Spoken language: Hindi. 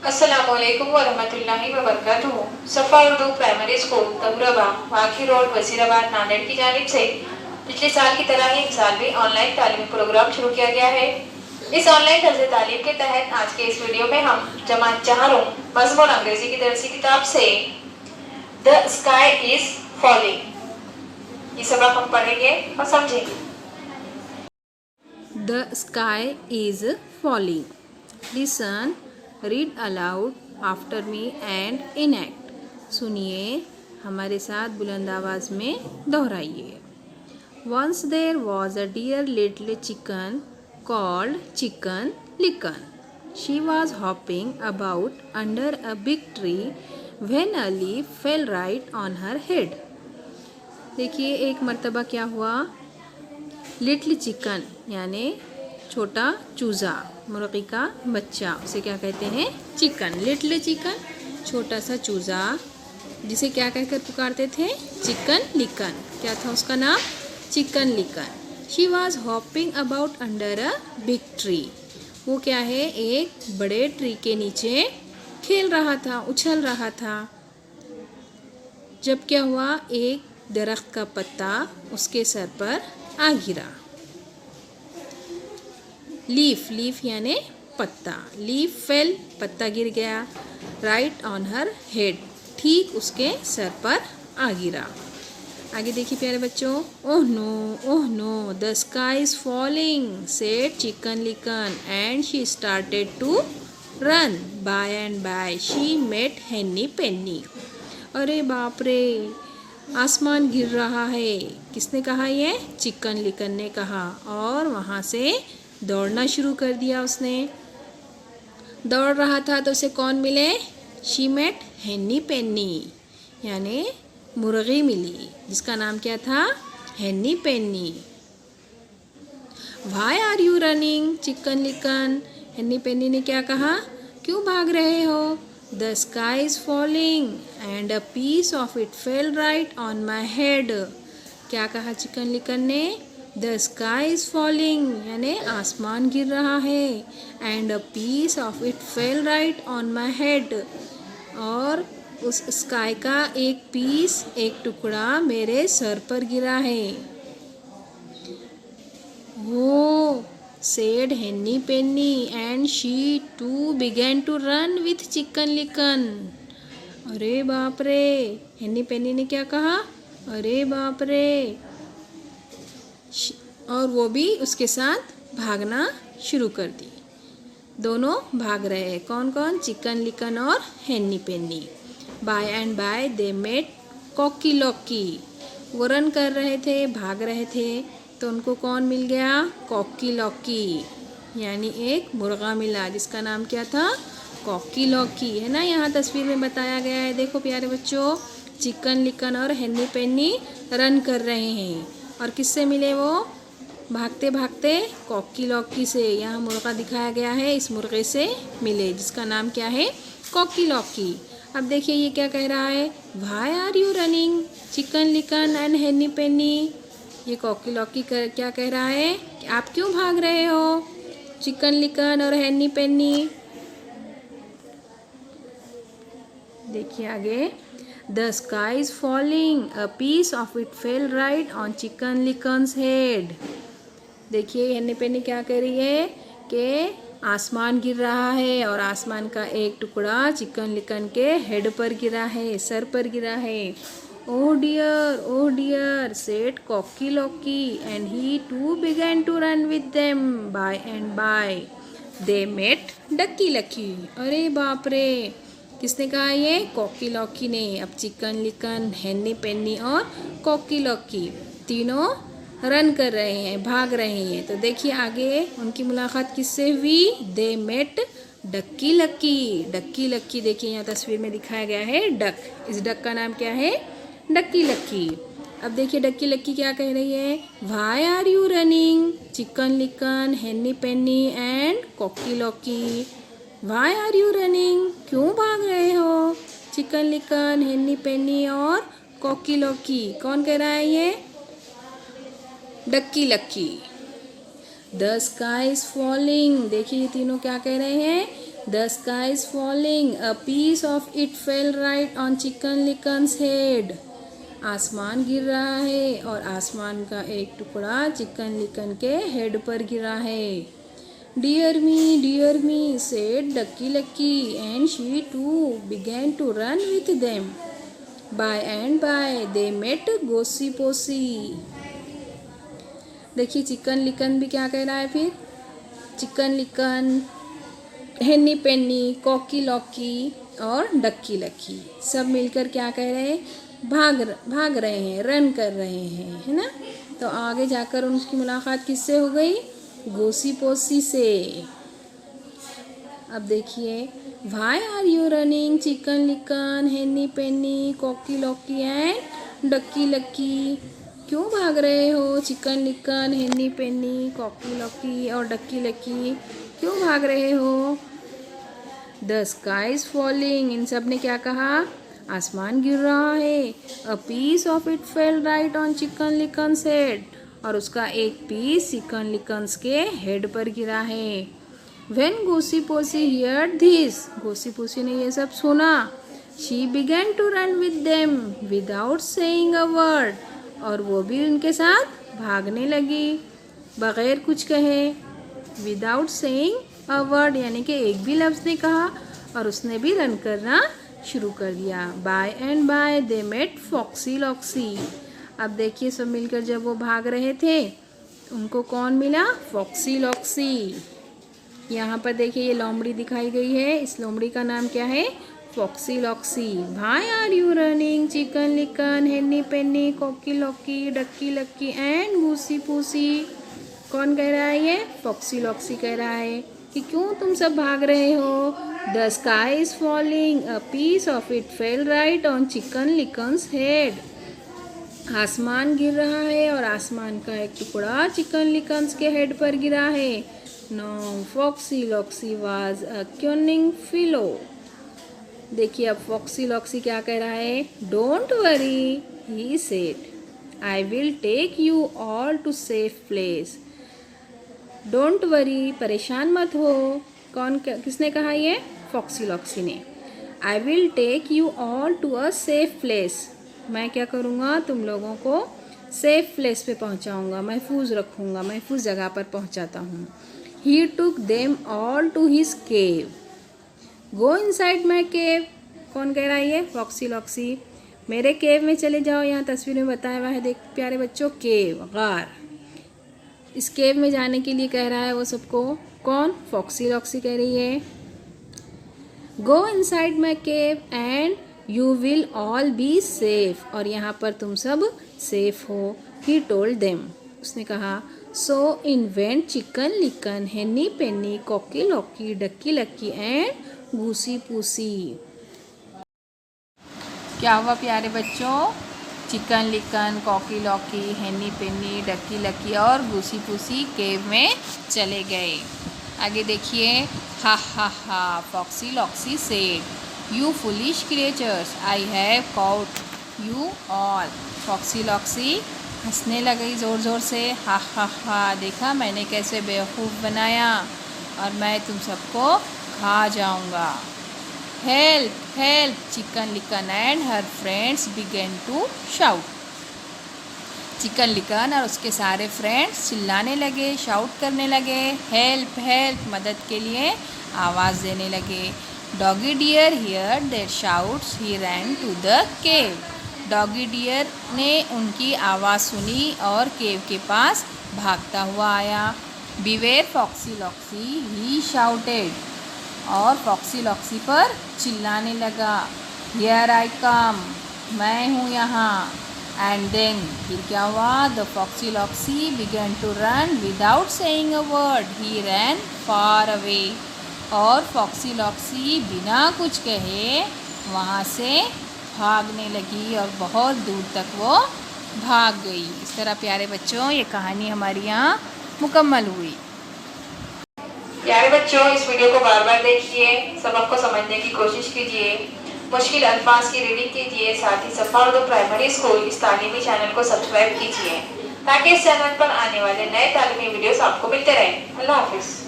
अस्सलामुअलैकुम वरहमतुल्लाहि वबरकातुहू। सफ़ा उर्दू प्राइमरी स्कूल तबरबा वाकी रोड वजीराबाद नांदेड़ की जानिब से पिछले साल की तरह ही इस साल भी ऑनलाइन तालीमी प्रोग्राम शुरू किया गया है। इस ऑनलाइन तर्ज़ तालीम के तहत आज के इस वीडियो में हम जमात चारों मज़मून अंग्रेजी की दरसी किताब से द स्काई इज फॉलिंग ये सबक हम पढ़ेंगे और समझेंगे। The sky is falling. Listen, read aloud after me and enact. सुनिए, हमारे साथ बुलंद आवाज़ में दोहराइए। Once there was a dear little chicken called Chicken Licken. She was hopping about under a big tree when a leaf fell right on her head. देखिए, एक मर्तबा क्या हुआ, लिटिल चिकन यानी छोटा चूज़ा, मुर्गी का बच्चा, उसे क्या कहते हैं, चिकन। लिटिल चिकन, छोटा सा चूज़ा, जिसे क्या कहकर पुकारते थे, चिकन लिकन। क्या था उसका नाम, Chicken Licken. She was hopping about under a big tree. वो क्या है, एक बड़े ट्री के नीचे खेल रहा था, उछल रहा था। जब क्या हुआ, एक दरख्त का पत्ता उसके सर पर आ गिरा। लीफ यानी पत्ता, लीफ फेल, पत्ता गिर गया, राइट ऑन हर हेड, ठीक उसके सर पर आ गिरा। आगे देखिए प्यारे बच्चों। Oh no the sky is falling said Chicken Licken and she started to run. By and by she met Henny Penny. अरे बाप रे, आसमान गिर रहा है। किसने कहा, ये चिकन लिकन ने कहा, और वहाँ से दौड़ना शुरू कर दिया उसने। दौड़ रहा था तो उसे कौन मिले, शी मेट हेन्नी पेन्नी यानी मुर्गी मिली, जिसका नाम क्या था, Henny Penny. Why are you running Chicken Licken. Henny Penny ने क्या कहा, क्यों भाग रहे हो। The sky is falling and a piece of it fell right on my head. क्या कहा चिकन लिकन ने, The sky is falling यानी आसमान गिर रहा है, and a piece of it fell right on my head, और उस स्काई का एक पीस, एक टुकड़ा मेरे सर पर गिरा है। वो said Henny Penny and she too began to run with Chicken Licken. अरे बाप रे, हेन्नी पेनी ने क्या कहा, अरे बाप रे, और वो भी उसके साथ भागना शुरू कर दी। दोनों भाग रहे हैं, कौन कौन, चिकन लिकन और Henny Penny. By and by they met Cocky Locky. वो रन कर रहे थे, भाग रहे थे, तो उनको कौन मिल गया, कॉकी लॉकी यानी एक मुर्गा मिला, जिसका नाम क्या था, कॉकी लॉकी, है ना। यहाँ तस्वीर में बताया गया है, देखो प्यारे बच्चों, चिकन लिकन और हेन्नी पेन्नी रन कर रहे हैं, और किससे मिले वो, भागते भागते कॉकी लॉकी से। यहाँ मुर्गा दिखाया गया है, इस मुर्गे से मिले, जिसका नाम क्या है, कॉकी लॉकी। अब देखिए ये क्या कह रहा है, why are you running Chicken Licken and Henny Penny. ये कॉकी लॉकी क्या कह रहा है, कि आप क्यों भाग रहे हो, चिकन लिकन और हेन्नी पेन्नी। देखिए आगे, the sky is falling a piece of it fell right on Chicken Licken's head. देखिए हेन्नी पेन्नी क्या कह रही है, कि आसमान गिर रहा है, और आसमान का एक टुकड़ा चिकन लिकन के हेड पर गिरा है, सर पर गिरा है। Oh dear said cocky Lockie and he too began to run with them. By and by they met ducky lucky. अरे बाप रे, किसने कहा, ये कॉकी लॉकी ने। अब चिकन लिकन, हेन्नी पेन्नी और कॉकी लॉकी तीनों रन कर रहे हैं, भाग रहे हैं। तो देखिए आगे उनकी मुलाकात किससे हुई, they met Ducky Lucky. Ducky Lucky देखिए यहाँ तस्वीर में दिखाया गया है, डक, इस डक का नाम क्या है, डक्की लक्की। अब देखिए डक्की लक्की क्या कह रही है, why are you running Chicken Licken Henny Penny and Cocky Locky. Why are you running, क्यों भाग रहे हो, चिकन लिकन हेन्नी पेन्नी और कॉकी लॉकी। कौन कह रहा है, ये Ducky Lucky. The sky is falling, देखिए ये तीनों क्या कह रहे हैं, the sky is falling, a piece of it fell right on Chicken Licken's head. आसमान गिर रहा है और आसमान का एक टुकड़ा चिकन लिकन के हेड पर गिरा है। Dear me said Ducky Lucky and she too began to run with them. By and by they met Goosey Poosey. देखिए चिकन लिकन भी क्या कह रहा है फिर। Chicken Licken, Henny Penny, Cocky Locky और डक्की लक्की सब मिलकर क्या कह रहे हैं, भाग रहे हैं, रन कर रहे हैं, है ना। तो आगे जाकर उनकी मुलाकात किससे हो गई, गोसी पोसी से। अब देखिए, why are you running Chicken Licken Henny Penny Cocky Lockie and Ducky Lucky. क्यों भाग रहे हो Chicken Licken Henny Penny Cocky Locky और डक्की लक्की, क्यों भाग रहे हो। द स्काई इज फॉलिंग, इन सब ने क्या कहा, आसमान गिर रहा है। A piece of it fell right on Chicken Licken's head, और उसका एक पीस चिकन लिकन्स के हेड पर गिरा है। व्हेन गोसी पोसी हियर्ड दिस, गोसी पोसी ने ये सब सुना, she began to run with them without saying a word, और वो भी उनके साथ भागने लगी बगैर कुछ कहे। विदाउट सेइंग अ वर्ड यानी कि एक भी लफ्ज़ नहीं कहा, और उसने भी रन करना शुरू कर दिया। By and by they met Foxy Loxy. अब देखिए सब मिलकर जब वो भाग रहे थे उनको कौन मिला, फॉक्सी लॉक्सी। यहाँ पर देखिए ये लोमड़ी दिखाई गई है, इस लोमड़ी का नाम क्या है, Foxy Loxy. Why are you running Chicken Licken Henny Penny Cocky Locky Ducky Lucky and Goosey Poosey. कौन कह रहा है ये, फॉक्सी लॉक्सी कह रहा है कि क्यों तुम सब भाग रहे हो। The sky is falling, a piece of it fell right on Chicken Licken's head. आसमान गिर रहा है और आसमान का एक टुकड़ा चिकन लिकन्स के हेड पर गिरा है। Now Foxy Loxy was a cunning fellow. देखिए अब फॉक्सी लॉक्सी क्या कह रहा है, don't worry he said I will take you all to safe place. Don't worry, परेशान मत हो। किसने कहा ये, फॉक्सी लॉक्सी ने। I will take you all to a safe place, मैं क्या करूँगा, तुम लोगों को सेफ प्लेस पे पहुँचाऊँगा, महफूज रखूँगा, महफूज जगह पर पहुँचाता हूँ। He took them all to his cave. Go inside my cave, कौन कह रहा है ये, फॉक्सी लॉक्सी। मेरे केव में चले जाओ, यहाँ तस्वीर में बताया हुआ है देख प्यारे बच्चों, केव गार। इस केव में जाने के लिए कह रहा है वो सबको, कौन, फॉक्सी लॉक्सी कह रही है। गो inside my cave and you will all be safe, और यहाँ पर तुम सब सेफ हो। ही टोल्ड देम, उसने कहा। So in went Chicken Licken Henny Penny Cocky Locky Ducky Lucky and Goosey Poosey. क्या हुआ प्यारे बच्चों, Chicken Licken Cocky Locky Henny Penny Ducky Lucky और गूसी पूसी केव में चले गए। आगे देखिए, ha Foxy Loxy said you foolish creatures I have caught you all. Foxy Loxy हंसने लगी ज़ोर ज़ोर से, हा देखा मैंने कैसे बेवकूफ़ बनाया और मैं तुम सबको खा जाऊंगा। Help help Chicken Licken and her friends began to shout. Chicken Licken और उसके सारे फ्रेंड्स चिल्लाने लगे, शाउट करने लगे, हेल्प हेल्प मदद के लिए आवाज़ देने लगे। Doggy dear here there shouts he ran to the cave. Doggy dear ने उनकी आवाज़ सुनी और केव के पास भागता हुआ आया। बिवेयर फॉक्सी लॉक्सी ही शाउटेड, और फॉक्सी लॉक्सी पर चिल्लाने लगा, हियर आई कम, मैं हूँ यहाँ। एंड देन फिर क्या हुआ, the Foxy Loxy began to run without saying a word, he ran far away. और फॉक्सी लॉक्सी बिना कुछ कहे वहाँ से भागने लगी और बहुत दूर तक वो भाग गई। इस तरह प्यारे बच्चों ये कहानी हमारी यहाँ मुकम्मल हुई। प्यारे बच्चों इस वीडियो को बार बार देखिए, सबक को समझने की कोशिश कीजिए, मुश्किल अल्फाज की रीडिंग कीजिए, साथ ही सफ़ा उर्दू प्राइमरी स्कूल इस तालीमी चैनल को सब्सक्राइब कीजिए ताकि इस चैनल पर आने वाले नए तालीमी वीडियोस आपको मिलते रहें। अल्लाह हाफिज़।